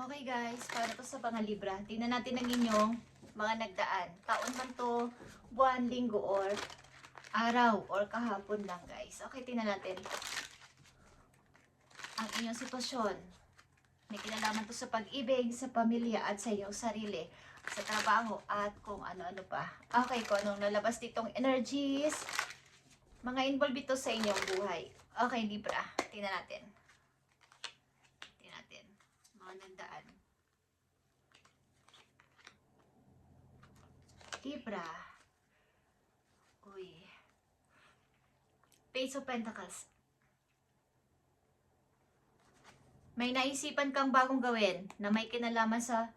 Okay guys, para to sa mga Libra. Tingnan natin ang inyong mga nagdaan. Taon man to, buwan, linggo, or araw, or kahapon lang guys. Okay, tingnan natin ang inyong sitwasyon. May kinalaman to sa pag-ibig, sa pamilya, at sa iyong sarili, sa trabaho, at kung ano-ano pa. Okay, kung anong nalabas ditong energies, mga involved ito sa inyong buhay. Okay, Libra. Tingnan natin. Tingnan natin. Mga nagdaan. Libra. Uy. Page of Pentacles. May naisipan kang bagong gawin na may kinalaman sa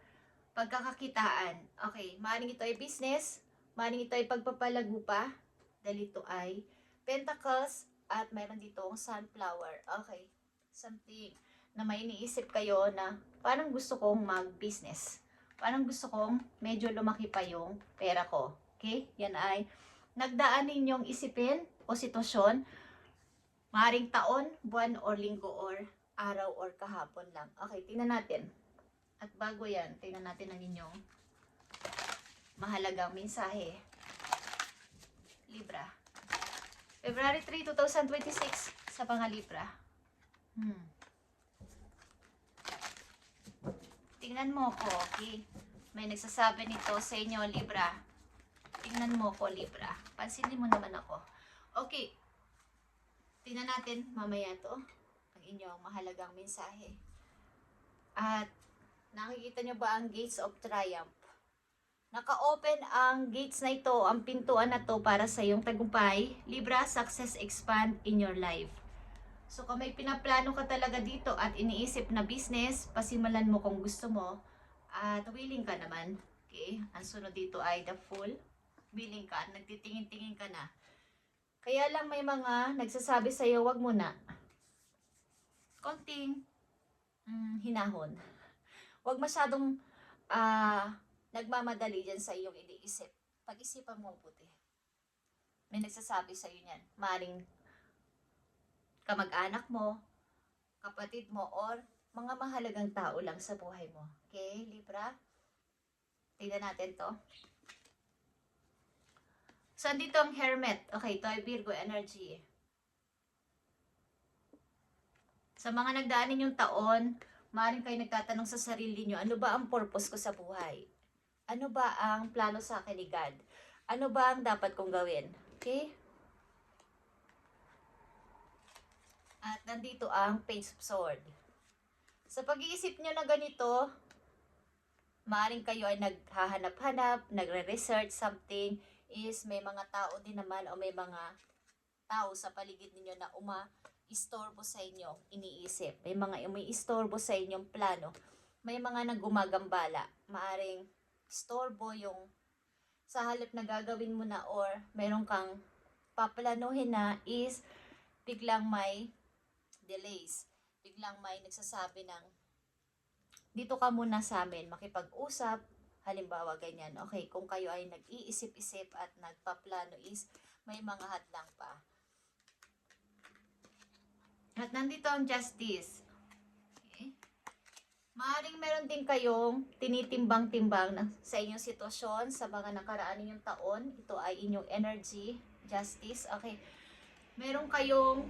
pagkakakitaan. Okay, maaaring ito ay business, maaaring ito ay pagpapalago pa, dahil ito ay Pentacles, at mayroon ditong sunflower. Okay, something na may iniisip kayo na parang gusto kong mag-business. Parang gusto kong medyo lumaki pa yung pera ko. Okay, yan ay nagdaan ninyong isipin o sitwasyon, maaaring taon, buwan, or linggo, or araw, or kahapon lang. Okay, tingnan natin. At bago yan, tingnan natin ang inyong mahalagang mensahe. Libra. February 3, 2026 sa mga Libra. Tingnan mo ko, okay? May nagsasabi nito sa inyo, Libra. Tingnan mo ko, Libra. Pansinin mo naman ako. Okay. Tingnan natin mamaya to. Ang inyong mahalagang mensahe. At nakikita nyo ba ang gates of triumph? Naka-open ang gates na ito, ang pintuan na to para sa iyong tagumpay. Libra, success expand in your life. So kung may pinaplano ka talaga dito at iniisip na business, pasimulan mo kung gusto mo. At willing ka naman. Okay? Ang sunod dito ay the Fool. Willing ka, nagtitingin-tingin ka na. Kaya lang may mga nagsasabi sa iyo, wag mo na. Konting hinahon. Huwag masyadong nagmamadali dyan sa iyong iniisip. Pag-isipan mo puti. May nagsasabi sa iyo niyan. Maring kamag-anak mo, kapatid mo, or mga mahalagang tao lang sa buhay mo. Okay, Libra? Tignan natin to. So, andito ang Hermit. Okay, ito ay Virgo energy. Sa mga nagdaan ninyong taon, maaaring kayo nagtatanong sa sarili nyo, ano ba ang purpose ko sa buhay? Ano ba ang plano sa akin ni God? Ano ba ang dapat kong gawin? Okay? At nandito ang Page of Swords. Sa pag-iisip nyo na ganito, maaaring kayo ay naghahanap-hanap, nagre-research something, is may mga tao din naman o may mga tao sa paligid ninyo na istorbo sa inyo, iniisip. May mga umi-istorbo sa inyong plano. May mga naggumagambala. Maaring istorbo yung sa halip na gagawin mo na or meron kang paplanuhin na is biglang may delays. Biglang may nagsasabi ng dito ka muna sa amin, makipag-usap. Halimbawa, ganyan. Okay, kung kayo ay nag-iisip-isip at nagpaplano is may mga hadlang pa. At nandito ang Justice. Okay. Maaring meron din kayong tinitimbang-timbang sa inyong sitwasyon sa mga nakaraan ninyong taon. Ito ay inyong energy, Justice. Okay. Meron kayong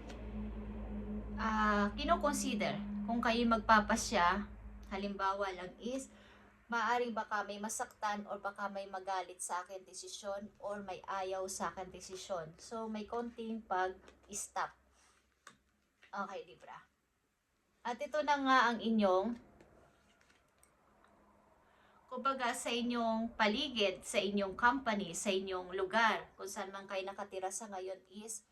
kino-consider kung kayo magpapasya. Halimbawa lang is maaaring baka may masaktan or baka may magalit sa akin desisyon or may ayaw sa akin desisyon. So, may konting pag-stop. Okay, Libra. At ito na nga ang inyong, kumbaga sa inyong paligid, sa inyong company, sa inyong lugar, kung saan man kayo nakatira sa ngayon is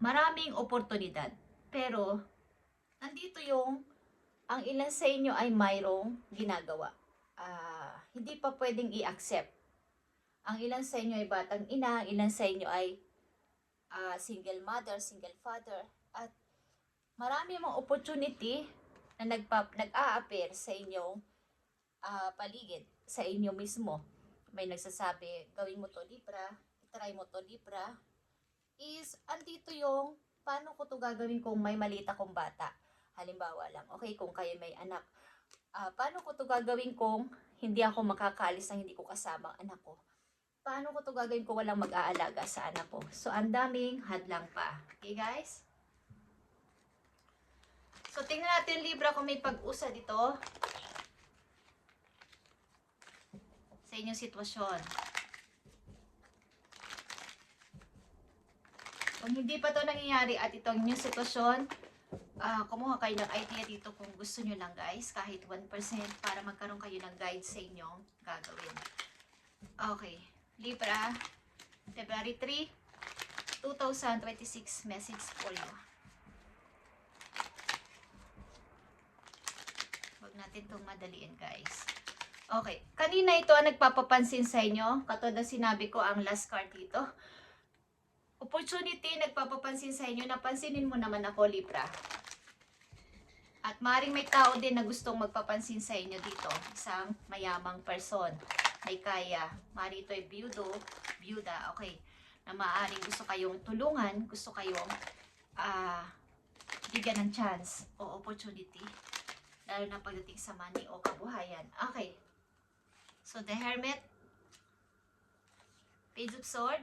maraming oportunidad. Pero, nandito yung ang ilan sa inyo ay mayroong ginagawa. Hindi pa pwedeng i-accept. Ang ilan sa inyo ay batang ina, ang ilan sa inyo ay single mother, single father, at marami mga opportunity na nag-a-appear sa inyong paligid, sa inyo mismo. May nagsasabi, gawin mo to Libra, try mo to Libra, is andito yung paano ko to gagawin kung may malita kong bata. Halimbawa lang, okay, kung kayo may anak, paano ko to gagawin kung hindi ako makakaalis ng hindi ko kasama ang anak ko? Paano ko to gagawin kung walang mag-aalaga sa anak ko? So, ang daming hadlang pa. Okay, guys? So, tingnan natin, Libra, kung may pag-usa dito sa inyong sitwasyon. Kung hindi pa to nangyayari at itong inyong sitwasyon, kumuha kayo ng idea dito kung gusto nyo lang, guys, kahit 1% para magkaroon kayo ng guide sa inyong gagawin. Okay, Libra, February 3, 2026 message for you. Huwag natin itong madaliin, guys. Okay, kanina ito ang nagpapapansin sa inyo. Katulad na sinabi ko, ang last card dito. Opportunity, nagpapapansin sa inyo. Napansinin mo naman ako, Libra. At maaaring may tao din na gustong magpapansin sa inyo dito. Isang mayamang person. May kaya. Maaaring ito ay byuda, okay. Na maaaring gusto kayong tulungan, gusto kayong bigyan ng chance o opportunity. Lalo na pagdating sa money o kabuhayan. Okay. So, the Hermit, Page of Sword.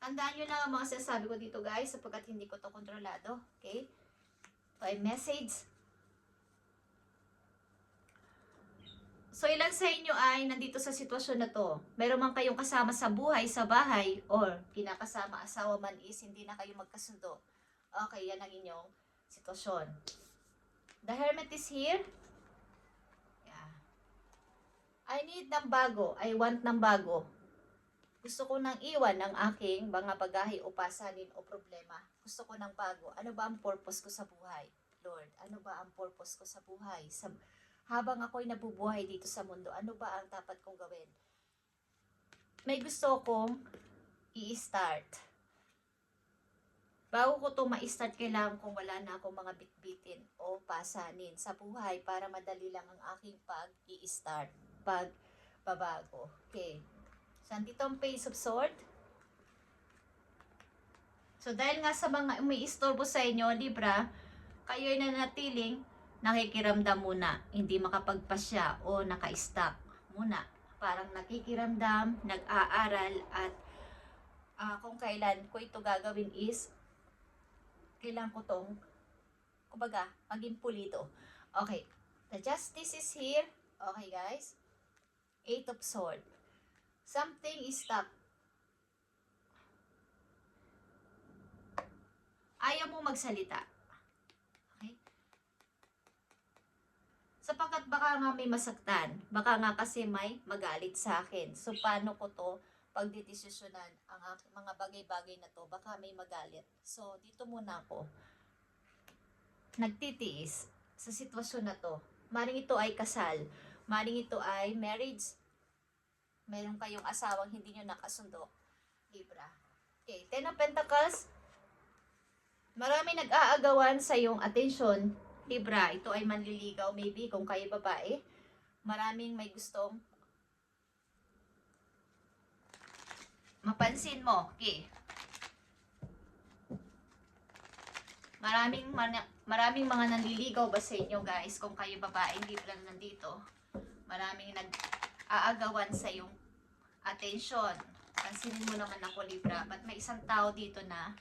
Tandaan nyo lang ang mga sinasabi ko dito, guys, sapagkat hindi ko to kontrolado. Okay? Ito ay message. So, ilan sa inyo ay nandito sa sitwasyon na to? Meron man kayong kasama sa buhay, sa bahay, or kinakasama, asawa man is, hindi na kayo magkasundo. Okay, yan ang inyong sitwasyon. The Hermit is here. Yeah. I need ng bago. I want ng bago. Gusto ko nang iwan ng aking mga bagahe o pasanin o problema. Gusto ko ng bago. Ano ba ang purpose ko sa buhay? Lord, ano ba ang purpose ko sa buhay? Habang ako'y nabubuhay dito sa mundo, ano ba ang dapat kong gawin? May gusto kong i-start. Bago ko itong ma-start, kailangan kong wala na akong mga bitbitin o pasanin sa buhay para madali lang ang aking pag-i-start, pagbabago. Okay. So, andito ang Page of Sword. So, dahil nga sa mga umiistorbo sa inyo, Libra, kayo ay nanatiling nakikiramdam muna. Hindi makapagpasya o naka-stop muna. Parang nakikiramdam, nag-aaral, at kung kailan ko ito gagawin is, kailan ko tong, kumbaga, maging pulido. Okay. The Justice is here. Okay, guys. Eight of Swords. Something is stuck. Ayaw mo magsalita. Okay? Sapagkat baka nga may masaktan. Baka nga kasi may magalit sa akin. So, paano ko to pagdidesisyonan ang mga bagay-bagay na to? Baka may magalit. So, dito muna ako nagtitiis sa sitwasyon na to. Maring ito ay kasal. Maring ito ay marriage. Meron kayong asawang hindi nyo nakasundo. Libra. Okay, Ten of Pentacles. Marami nag-aagawan sa iyong atensyon. Libra, ito ay manliligaw maybe kung kayo babae. Maraming may gustong mapansin mo. Okay. Maraming mga nanliligaw ba sa inyo, guys? Kung kayo babae, hindi lang nandito. Maraming nag-aagawan sa iyong atensyon. Pansinin mo naman ako, Libra. But may isang tao dito na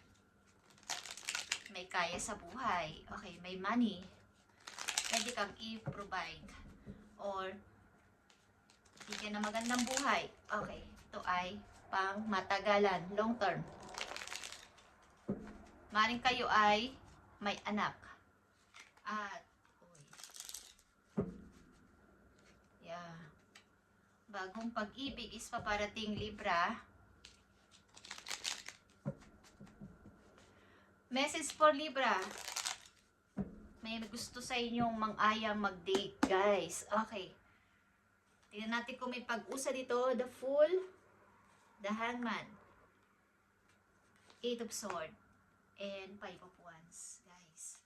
may kaya sa buhay. Okay, may money. Pwede kang i-provide. Or, bigyan ng magandang buhay. Okay, ito ay pang matagalan, long term. Maring kayo ay may anak. At, yeah. Bagong pag-ibig is paparating, Libra. Message for Libra. May gusto sa inyong mang-ayang mag-date, guys. Okay. Tingnan natin kung may pag-usa dito. The Fool, the Hangman, Eight of Swords, and Five of Wands, guys.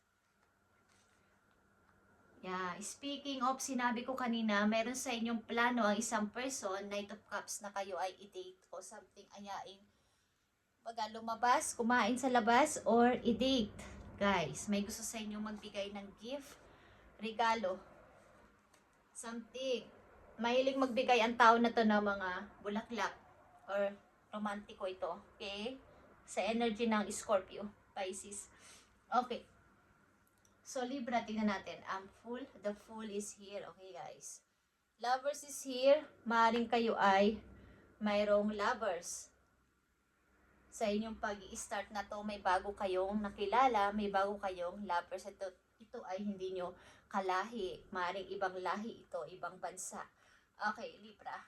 Yeah, speaking of, sinabi ko kanina, meron sa inyong plano ang isang person, Knight of Cups, na kayo ay i-date o something, ayain. Pag lumabas, kumain sa labas, or i-date. Guys, may gusto sa inyo magbigay ng gift, regalo, something. Mahilig magbigay ang tao na to ng mga bulaklak or romantiko ito. Okay? Sa energy ng Scorpio, Pisces. Okay. So, Libra, tingnan natin. Fool. The Fool is here. Okay, guys. Lovers is here. Maaaring kayo ay mayroong lovers. Sa inyong pag-i-start na to, may bago kayong nakilala, may bago kayong lovers. Ito ay hindi nyo kalahi. Maaaring ibang lahi ito, ibang bansa. Okay, Libra.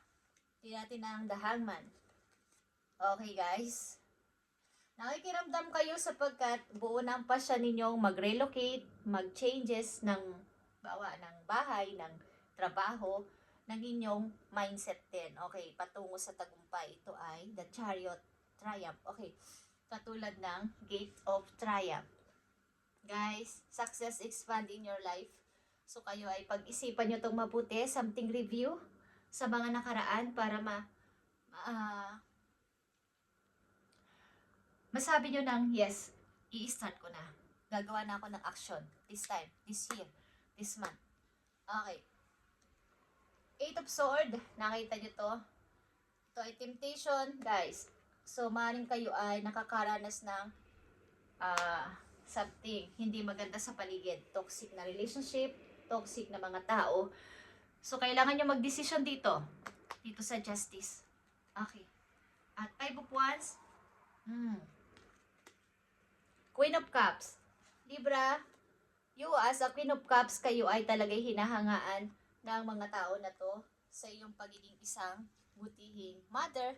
Tingnan natin ang The Hangman. Okay, guys. Nakikiramdam kayo sapagkat buo na ang pasya ninyong mag-relocate, mag-changes ng bahay, ng trabaho, ng inyong mindset din. Okay, patungo sa tagumpay. Ito ay the Chariot Triumph. Okay, katulad ng Gate of Triumph. Guys, success expand in your life. So kayo ay pag-isipan nyo itong mabuti, something review sa mga nakaraan para masabi nyo ng, yes, i-start ko na. Gagawa na ako ng action. This time, this year, this month. Okay. 8 of Sword. Nakita nyo to? Ito ay temptation, guys. So, maaaring kayo ay nakakaranas ng something hindi maganda sa paligid. Toxic na relationship, toxic na mga tao. So, kailangan nyo mag-decision dito. Dito sa Justice. Okay. At 5 of Wands. Queen of Cups. Libra, you as a Queen of Cups, kayo ay talagay hinahangaan ng mga tao na to sa iyong pagiging isang butihing mother,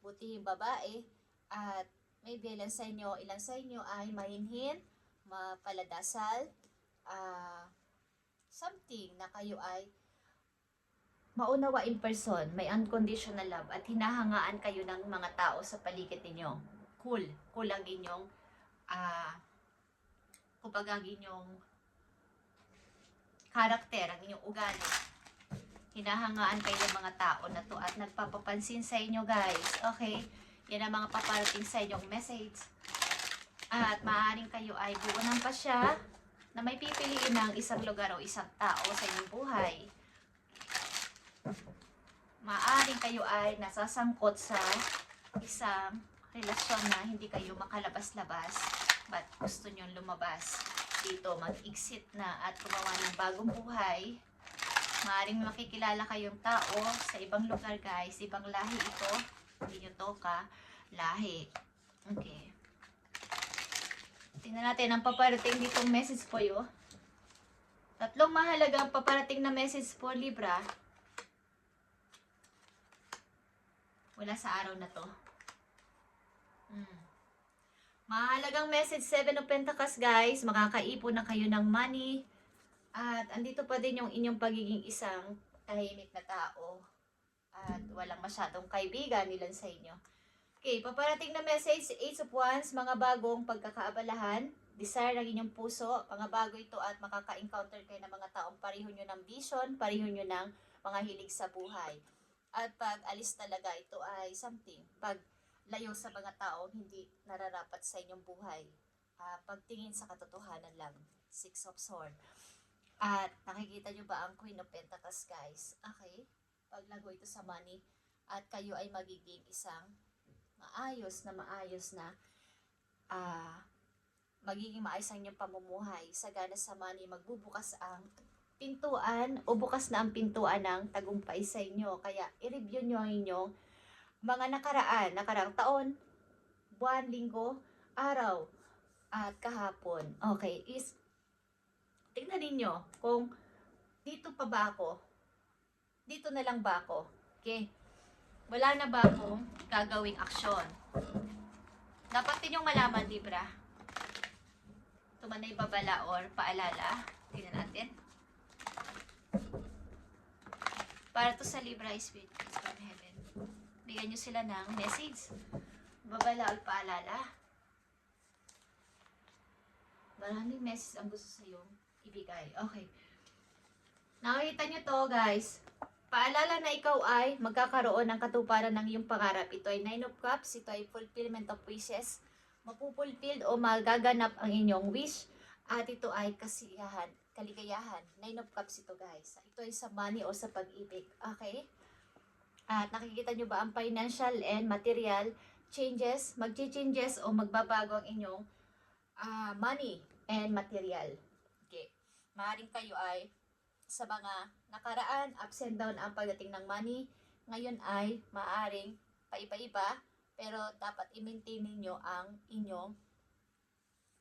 butihing babae, at maybe ilan sa inyo ay mahinhin, mapaladasal, something na kayo ay maunawa in person, may unconditional love, at hinahangaan kayo ng mga tao sa paligid ninyo. Cool ang inyong kumbaga ang inyong karakter, ang inyong ugali. Hinahangaan kayo ng mga tao na to at nagpapapansin sa inyo, guys. Okay? Yan ang mga paparating sa inyong message. At maaaring kayo ay buo ng pasya na may pipiliin ng isang lugar o isang tao sa inyong buhay. Maaaring kayo ay nasasangkot sa isang relasyon na hindi kayo makalabas-labas, but gusto nyo lumabas dito, mag-exit na at gumawa ng bagong buhay. Maaaring makikilala kayong tao sa ibang lugar, guys, ibang lahi ito, hindi nyo to lahi. Okay. Tingnan natin ang paparating ditong message po yun. 3 mahalagang paparating na message po, Libra, wala sa araw na to. Mahalagang message, 7 of Pentacles, guys. Makakaipon na kayo ng money. At andito pa din yung inyong pagiging isang tahimik na tao. At walang masyadong kaibigan nilan sa inyo. Okay, paparating na message, 8 of Wands, mga bagong pagkakaabalahan. Desire ng inyong puso, mga bago ito at makaka-encounter kayo ng mga taong pareho nyo ng vision, pareho nyo ng mga hilig sa buhay. At pag alis talaga, ito ay something. Pag layo sa mga taong hindi nararapat sa inyong buhay. Pagtingin sa katotohanan lang. 6 of Swords. At nakikita nyo ba ang Queen of Pentacles, guys? Okay? Paglago ito sa money. At kayo ay magiging isang maayos na magiging maayos ang inyong pamumuhay. Sagana sa money, magbubukas ang pintuan o bukas na ang pintuan ng tagumpay sa inyo. Kaya i-review nyo ang inyong mga nakaraang taon, buwan, linggo, araw, at kahapon. Okay, tingnan ninyo kung dito pa ba ako, dito na lang ba ako. Okay, wala na ba akong gagawing aksyon. Dapat ninyong malaman, Libra. Tumanay babala or paalala. Tingnan natin. Para to sa Libra Spirit from Heaven. Bigyan nyo sila ng message. Babala o paalala. Maraming message ang gusto sa iyo ibigay. Okay. Nakikita nyo to, guys. Paalala na ikaw ay magkakaroon ng katuparan ng iyong pangarap. Ito ay 9 of Cups. Ito ay fulfillment of wishes. mapupulfilled o magaganap ang inyong wish. At ito ay kaligayahan. 9 of Cups ito guys. Ito ay sa money o sa pag-ibig. Okay? At nakikita nyo ba ang financial and material changes? Mag-changes o magbabago ang inyong money and material. Okay. Maaaring kayo ay sa mga nakaraan, ups and down ang pagdating ng money. Ngayon ay maaaring paiba-iba, pero dapat i-maintain ninyo ang inyong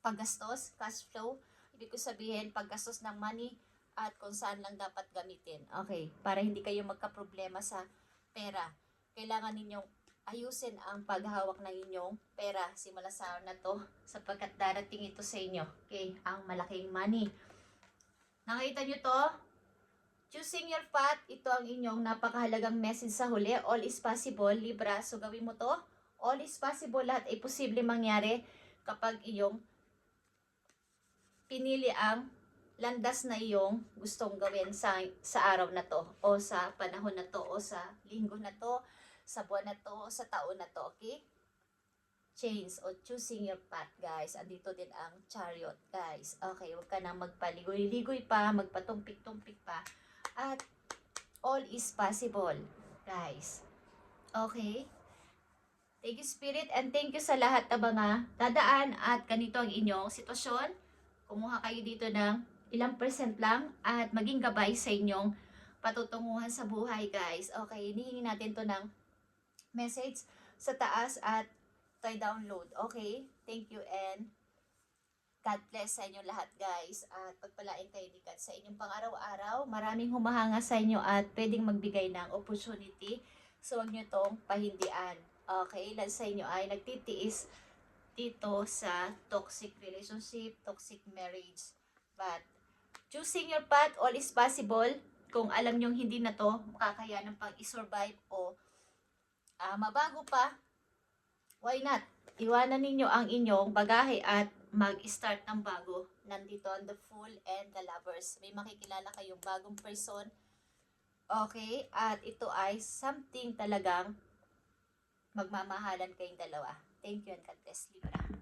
paggastos, cash flow. Ibig ko sabihin, paggastos ng money at kung saan lang dapat gamitin. Okay, para hindi kayo magka-problema sa pera. Kailangan ninyong ayusin ang paghawak ng inyong pera simula sa araw na to sapagkat darating ito sa inyo. Okay, ang malaking money. Nakita nyo to? Choosing your path, ito ang inyong napakahalagang message sa huli. All is possible, Libra. So gawin mo to. All is possible, lahat ay posible mangyari kapag iyong pinili ang landas na iyong gustong gawin sa araw na to, o sa panahon na to, o sa linggo na to, sa buwan na to, sa taon na to, okay? Change o choosing your path, guys. Andito din ang Chariot, guys. Okay, huwag ka na magpaligoy-ligoy pa, magpatumpik-tumpik pa. At all is possible, guys. Okay? Thank you, Spirit, and thank you sa lahat na mga dadaan at ganito ang inyong sitwasyon. Kumuha kayo dito ng ilang percent lang at maging gabay sa inyong patutunguhan sa buhay, guys. Okay, hinihingi natin to ng message sa taas at tayo download. Okay? Thank you and God bless sa inyo lahat, guys. At pagpalain kayo ni God sa inyong pang-araw-araw. Maraming humahanga sa inyo at pwedeng magbigay ng opportunity. So, huwag nyo tong pahindian. Okay? Ilan sa inyo ay nagtitiis dito sa toxic relationship, toxic marriage. But, choosing your path, all is possible. Kung alam nyong hindi na to makakayanan pang i-survive o mabago pa, why not? Iwanan ninyo ang inyong bagahe at mag-start ng bago. Nandito ang the Fool and the Lovers. May makikilala kayong bagong person. Okay? At ito ay something talagang magmamahalan kayong dalawa. Thank you and God bless, Libra.